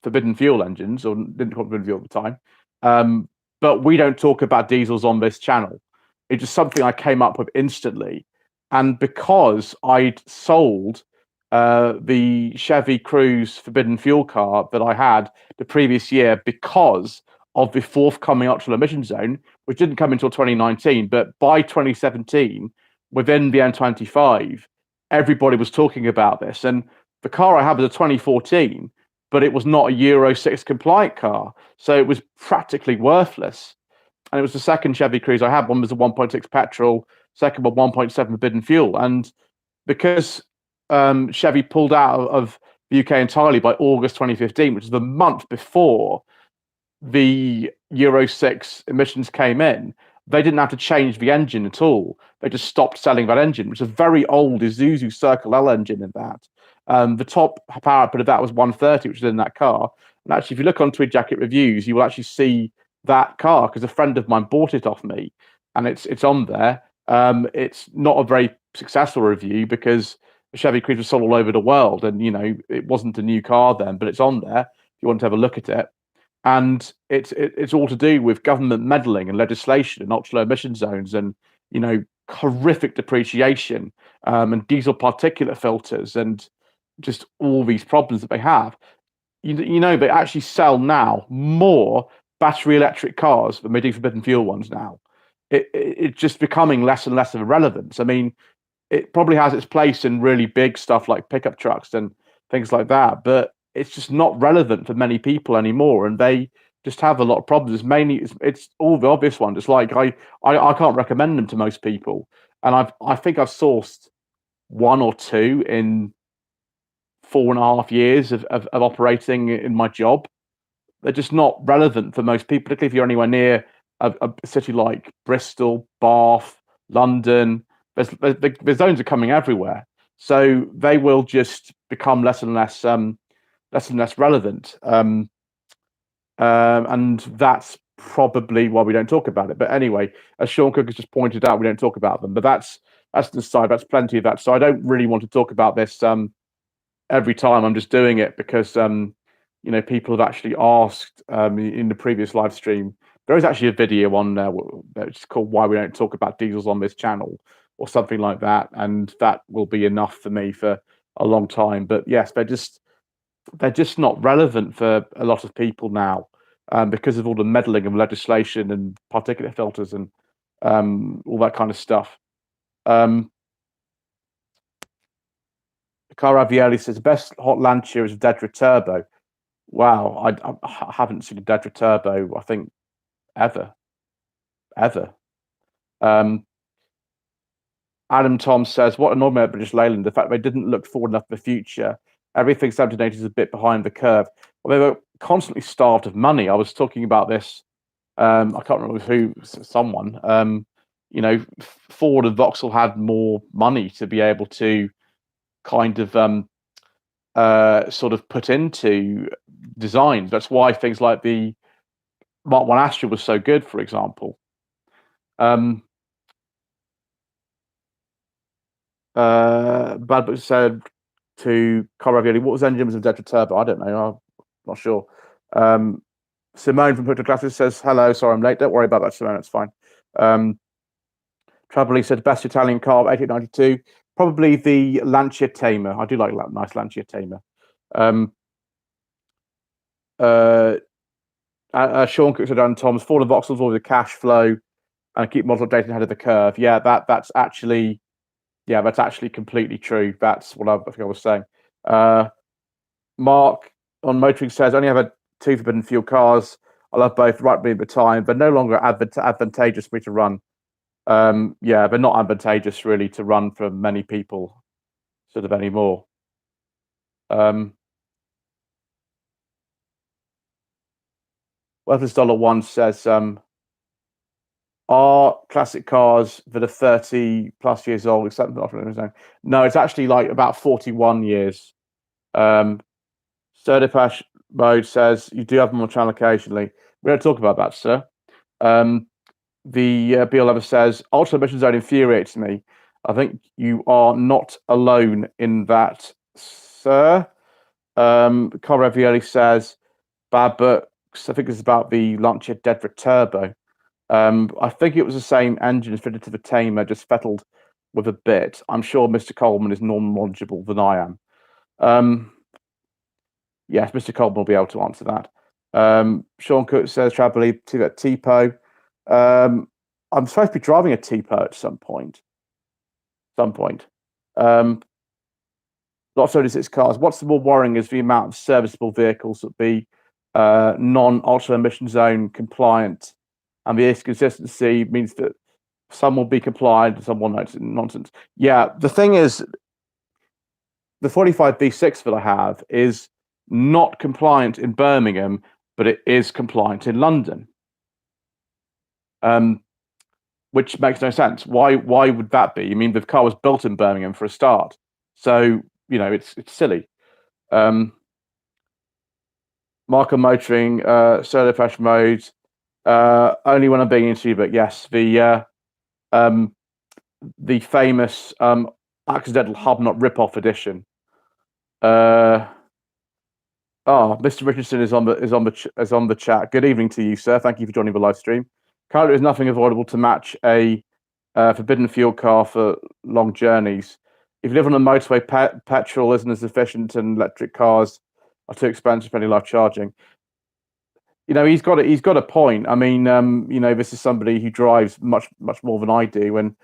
[SPEAKER 1] forbidden fuel engines, or didn't call it forbidden fuel at the time. But we don't talk about diesels on this channel. It's just something I came up with instantly. And because I'd sold the Chevy Cruze forbidden fuel car that I had the previous year because of the forthcoming ultra emission zone, which didn't come until 2019, but by 2017, within the M25, everybody was talking about this. And the car I had was a 2014, but it was not a Euro 6 compliant car. So it was practically worthless. And it was the second Chevy Cruze I had. One was a 1.6 petrol, second one 1.7 forbidden fuel. And because Chevy pulled out of the UK entirely by August 2015, which is the month before the Euro 6 emissions came in. They didn't have to change the engine at all. They just stopped selling that engine, which is a very old Isuzu Circle L engine in that. The top power output of that was 130, which is in that car. And actually, if you look on Tweed Jacket reviews, you will actually see that car because a friend of mine bought it off me, and it's on there. It's not a very successful review because the Chevy Cruze was sold all over the world, and it wasn't a new car then, but it's on there if you want to have a look at it. And it's all to do with government meddling and legislation and ultra low emission zones and horrific depreciation and diesel particulate filters and just all these problems that they have. They actually sell now more battery electric cars than they do forbidden fuel ones now. It's just becoming less and less of a relevance. I mean, it probably has its place in really big stuff like pickup trucks and things like that, but it's just not relevant for many people anymore, and they just have a lot of problems. It's all the obvious ones. It's like I can't recommend them to most people, and I think I've sourced one or two in 4.5 years of operating in my job. They're just not relevant for most people, particularly if you're anywhere near a city like Bristol, Bath, London. The zones are coming everywhere, so they will just become less and less relevant. And that's probably why we don't talk about it. But anyway, as Sean Cook has just pointed out, we don't talk about them. But that's the side. That's plenty of that. So I don't really want to talk about this every time. I'm just doing it because people have actually asked in the previous live stream. There is actually a video on there that's called "Why We Don't Talk About Diesels on This Channel" or something like that, and that will be enough for me for a long time. But yes, they're just not relevant for a lot of people now because of all the meddling of legislation and particulate filters and all that kind of stuff. Car Ravioli says the best hot Lancia is a Dedra Turbo. Wow, I haven't seen a Dedra Turbo, I think, ever. Adam Tom says, what annoyed me about British Leyland, the fact they didn't look forward enough for the future. Everything 1780s is a bit behind the curve. Well, they were constantly starved of money. I was talking about this, I can't remember who, someone. Ford and Vauxhall had more money to be able to kind of sort of put into designs. That's why things like the Mark 1 Astra was so good, for example. Bad Book said to Coravioli, what was engines of Dedra Turbo? I don't know. I'm not sure. Simone from Puerto Classes says, hello, sorry I'm late. Don't worry about that, Simone, it's fine. Travelly said, best Italian car of 1892. Probably the Lancia Tamer. I do like nice Lancia Tamer. Sean Cook said, and Tom's Ford and Vauxhall's always a cash flow and keep model updated ahead of the curve. Yeah, that's actually completely true. That's what I think I was saying. Mark on Motoring says, only have 2 forbidden fuel cars. I love both, right at the time, but no longer advantageous for me to run. They're not advantageous really to run for many people sort of anymore. Worthless Dollar One says, are classic cars that are 30 plus years old acceptable offering? No, it's actually like about 41 years. Certipash Mode says you do have them on channel occasionally. We don't talk about that, sir. The BLM says ultra emission zone infuriates me. I think you are not alone in that, sir. Carl Ravioli says bad books. I think it's about the Lancia Dedra Turbo. I think it was the same engine fitted to the Tamer, just fettled with a bit. I'm sure Mr. Coleman is more knowledgeable than I am. Yes, Mr. Coleman will be able to answer that. Sean Cook says, Travelly to that TPO. I'm supposed to be driving a TPO at some point. Lot of 36 cars. What's the more worrying is the amount of serviceable vehicles that be non-ultra emission zone compliant, and the inconsistency means that some will be compliant and some will not. Nonsense. Yeah, the thing is, the 45 V6 that I have is not compliant in Birmingham, but it is compliant in London. Which makes no sense. Why would that be? I mean, the car was built in Birmingham for a start, so it's silly. Marco motoring, solo fresh mode, only when I'm being interviewed. But yes, the famous accidental hubnut rip-off edition. Mr. Richardson is on the chat. Good evening to you, sir. Thank you for joining the live stream. Currently, there's nothing avoidable to match a forbidden fuel car for long journeys. If you live on a motorway, petrol isn't as efficient, and electric cars are too expensive for any life charging. He's got a point. I mean, this is somebody who drives much more than I do, and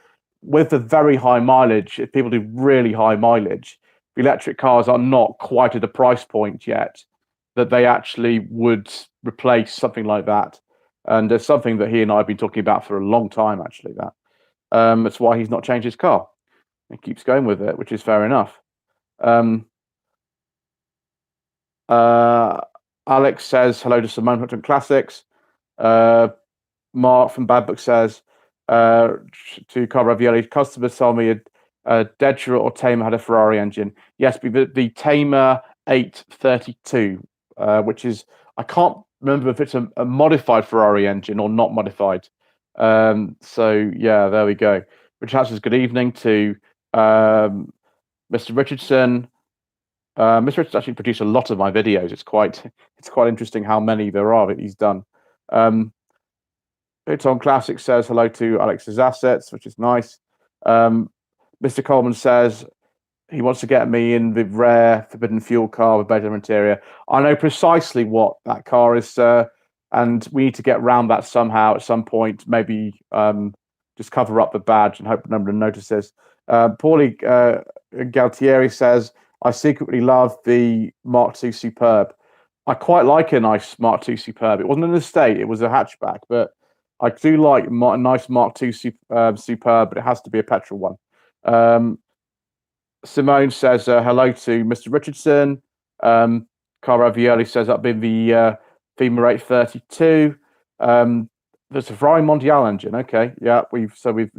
[SPEAKER 1] with the very high mileage, if people do really high mileage, the electric cars are not quite at a price point yet that they actually would replace something like that. And there's something that he and I have been talking about for a long time, actually. That's why he's not changed his car. He keeps going with it, which is fair enough. Alex says hello to Simone Hutton Classics. Mark from Bad Book says to Car Ravioli, customers told me a Dedra or Tamer had a Ferrari engine. Yes, the Tamer 832, which is, I can't remember if it's a modified Ferrari engine or not modified. So yeah, there we go. Richard says good evening to Mr. Richardson. Mr. Richardson actually produced a lot of my videos. It's quite interesting how many there are that he's done. Tom Classic says hello to Alex's assets, which is nice. Mr. Coleman says he wants to get me in the rare forbidden fuel car with better interior. I know precisely what that car is, sir, and we need to get around that somehow at some point. Maybe just cover up the badge and hope nobody notices. Paulie Galtieri says, I secretly love the Mark II Superb. I quite like a nice Mark II Superb. It wasn't an estate, it was a hatchback, but I do like a nice Mark II Superb, but it has to be a petrol one. Simone says hello to Mr. Richardson. Carl Ravioli says that'd be the FEMA 832. There's a Ferrari Mondial engine. Okay, yeah, we've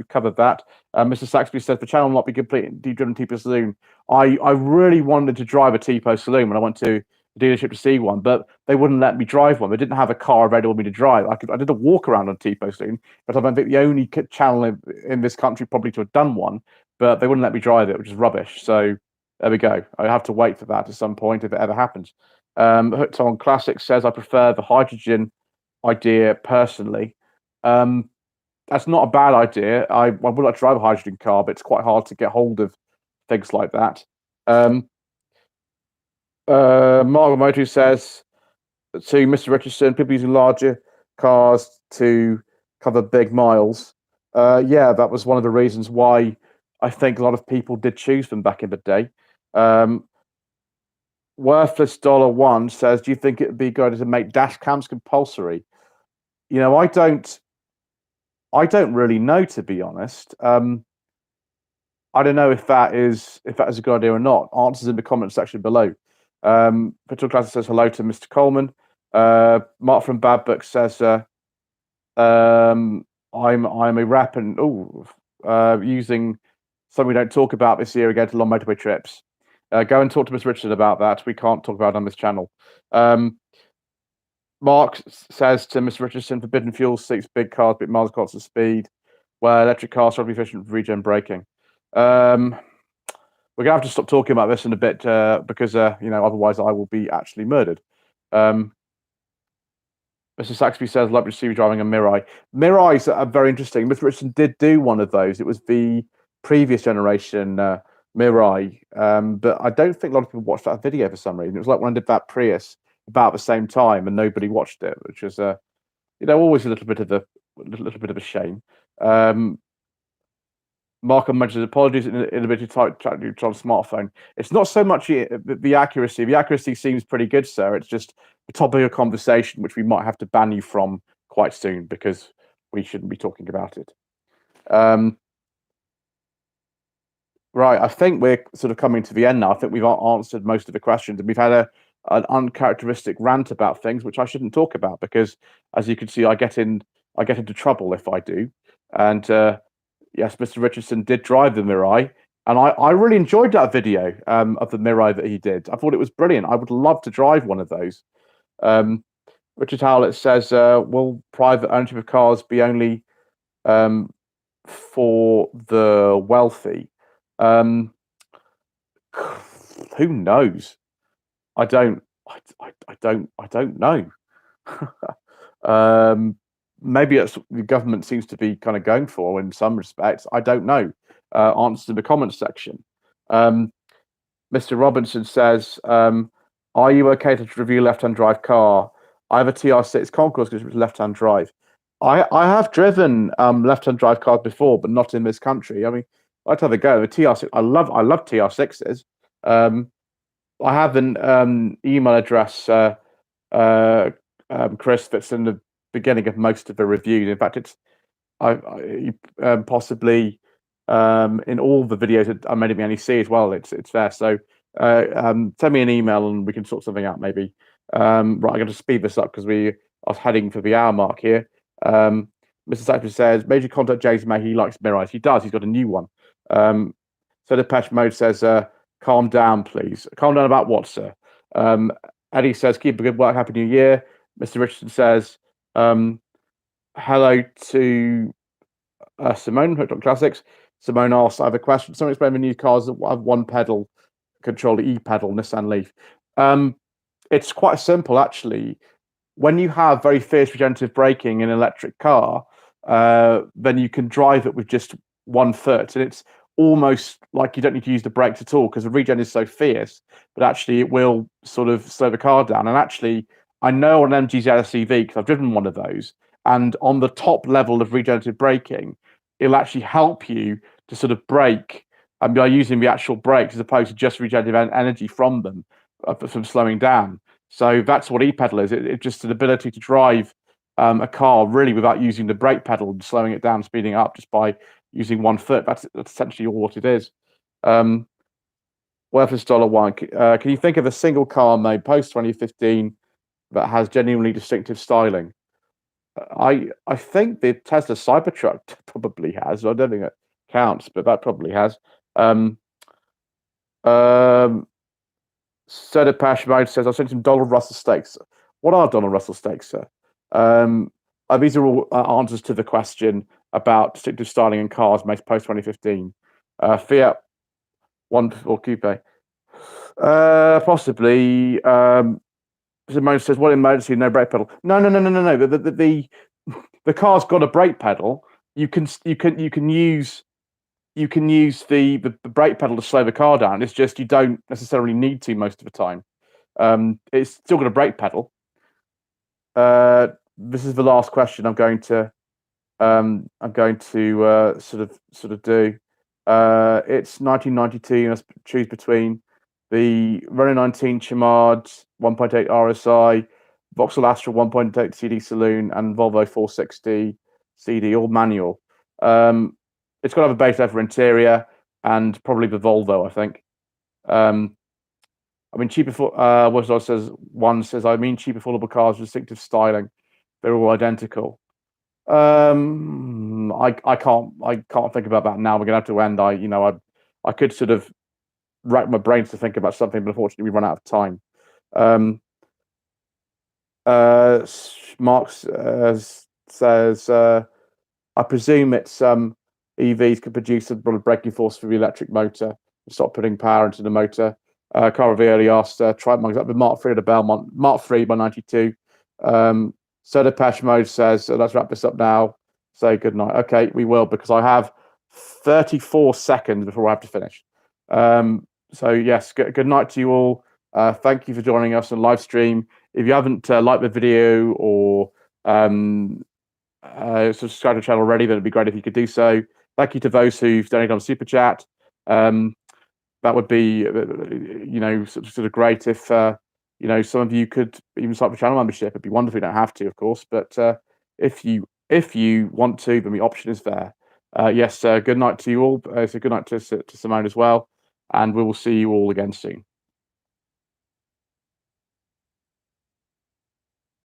[SPEAKER 1] covered that. Mr. Saxby says the channel will not be complete de-driven Tipo saloon. I really wanted to drive a Tipo saloon when I went to the dealership to see one, but they wouldn't let me drive one. They didn't have a car available for me to drive. I did a walk around on Tipo saloon, but I think the only channel in this country probably to have done one, but they wouldn't let me drive it, which is rubbish. So there we go. I have to wait for that at some point if it ever happens. Hooked on Classic says I prefer the hydrogen idea personally. That's not a bad idea. I would like to drive a hydrogen car, but it's quite hard to get hold of things like that. Margaret Motu says to Mr. Richardson, people using larger cars to cover big miles. Yeah, that was one of the reasons why I think a lot of people did choose them back in the day. Worthless $1 says, do you think it would be good to make dash cams compulsory? I don't really know, to be honest. I don't know if that is a good idea or not. Answers in the comment section below. Petrol Classic says hello to Mr. Coleman. Mark from Bad Book says I'm a rep and using something we don't talk about this year again to long motorway trips. Go and talk to Mr. Richard about that. We can't talk about it on this channel. Mark says to Mr. Richardson, forbidden fuel seeks big cars, big miles, constant speed, where electric cars are efficient for regen braking. We're gonna have to stop talking about this in a bit because otherwise I will be actually murdered. Mr. Saxby says, "Like to see you driving a Mirai." Mirais are very interesting. Mr. Richardson did do one of those. It was the previous generation Mirai, but I don't think a lot of people watched that video for some reason. It was like when I did that Prius about the same time, and nobody watched it, which was always a little bit of a shame. Markham mentions apologies inability to type on a smartphone. It's not so much the accuracy. The accuracy seems pretty good, sir. It's just the topic of conversation, which we might have to ban you from quite soon because we shouldn't be talking about it. Right, I think we're sort of coming to the end now. I think we've answered most of the questions, and we've had an uncharacteristic rant about things which I shouldn't talk about because, as you can see, I get into trouble if I do. And yes, Mr. Richardson did drive the Mirai, and I really enjoyed that video of the Mirai that he did. I thought it was brilliant. I would love to drive one of those. Um, Richard Howlett says, "Will private ownership of cars be only um, for the wealthy?" Um, who knows? I don't. I don't know. um, Maybe that's what the government seems to be kind of going for in some respects. I don't know. Answers in the comments section. Um, Mr. Robinson says, "Are you okay to review left-hand drive car? I have a TR6 Concourse because it's left-hand drive. I have driven left-hand drive cars before, but not in this country. I mean, I'd have a go. The TR6, I love TR6s. Um, I have an email address, uh, Chris, that's in the beginning of most of the reviews. In fact, it's possibly in all the videos that I made at the NEC as well. It's there. So send me an email and we can sort something out maybe. Right, I'm going to speed this up because we are heading for the hour mark here. Mr. Saxby says, "Major contact James May. He likes Mirais. He does. He's got a new one." So Depeche Mode says, "Calm down, please." Calm down about what, sir? Eddie says, "Keep a good work. Happy New Year." Mr. Richardson says, "Hello to Simone, Hooked on Classics." Simone asks, "I have a question. Someone explain the new cars that have one pedal control, the e-pedal, Nissan Leaf." It's quite simple, actually. When you have very fierce regenerative braking in an electric car, then you can drive it with just 1 foot, and it's almost like you don't need to use the brakes at all because the regen is so fierce. But actually, it will sort of slow the car down. And actually, I know on an MG ZSEV because I've driven one of those, and on the top level of regenerative braking, it'll actually help you to sort of brake by using the actual brakes as opposed to just regenerative energy from them from slowing down. So that's what e-pedal is. It's just an ability to drive a car really without using the brake pedal and slowing it down, speeding it up just by using 1 foot. That's essentially all what it is. Worthless dollar one. Can you think of a single car made post 2015 that has genuinely distinctive styling? I think the Tesla Cybertruck probably has. I don't think it counts, but that probably has. Soda Pash Mode says, "I've seen some Donald Russell steaks." What are Donald Russell steaks, sir? These are all answers to the question about distinctive styling in cars made post 2015. Fiat 154 Coupe. Possibly. Simone says, "What emergency? No brake pedal." No. The car's got a brake pedal. You can use the brake pedal to slow the car down. It's just you don't necessarily need to most of the time. It's still got a brake pedal. This is the last question I'm going to sort of do. It's 1992. Let's choose between the Renault 19 Chamard 1.8 RSI, Vauxhall Astra 1.8 CD Saloon, and Volvo 460 CD, all manual. It's got to have a base leather interior and probably the Volvo, I think. I mean, cheap says, "I mean, cheap affordable cars with distinctive styling. They're all identical." I can't think about that now. We're gonna have to end. I could sort of rack my brains to think about something, but unfortunately, we run out of time. Marx says, "I presume it's EVs can produce a braking force for the electric motor. Stop putting power into the motor." Cara Violi asked, "Try mugs up with Mark 3 at the Belmont, Mark 3 by 92." Soda Pash Mode says, "Let's wrap this up now. Say good night." Okay, we will, because I have 34 seconds before I have to finish. So yes, good night to you all. Thank you for joining us on live stream. If you haven't liked the video or subscribe to the channel already, then it'd be great if you could do so. Thank you to those who've donated on Super Chat. That would be, sort of great if, some of you could even sign up for channel membership. It'd be wonderful. You don't have to, of course, but if you want to, then the option is there. Yes, good night to you all. So good night to Simone as well, and we will see you all again soon.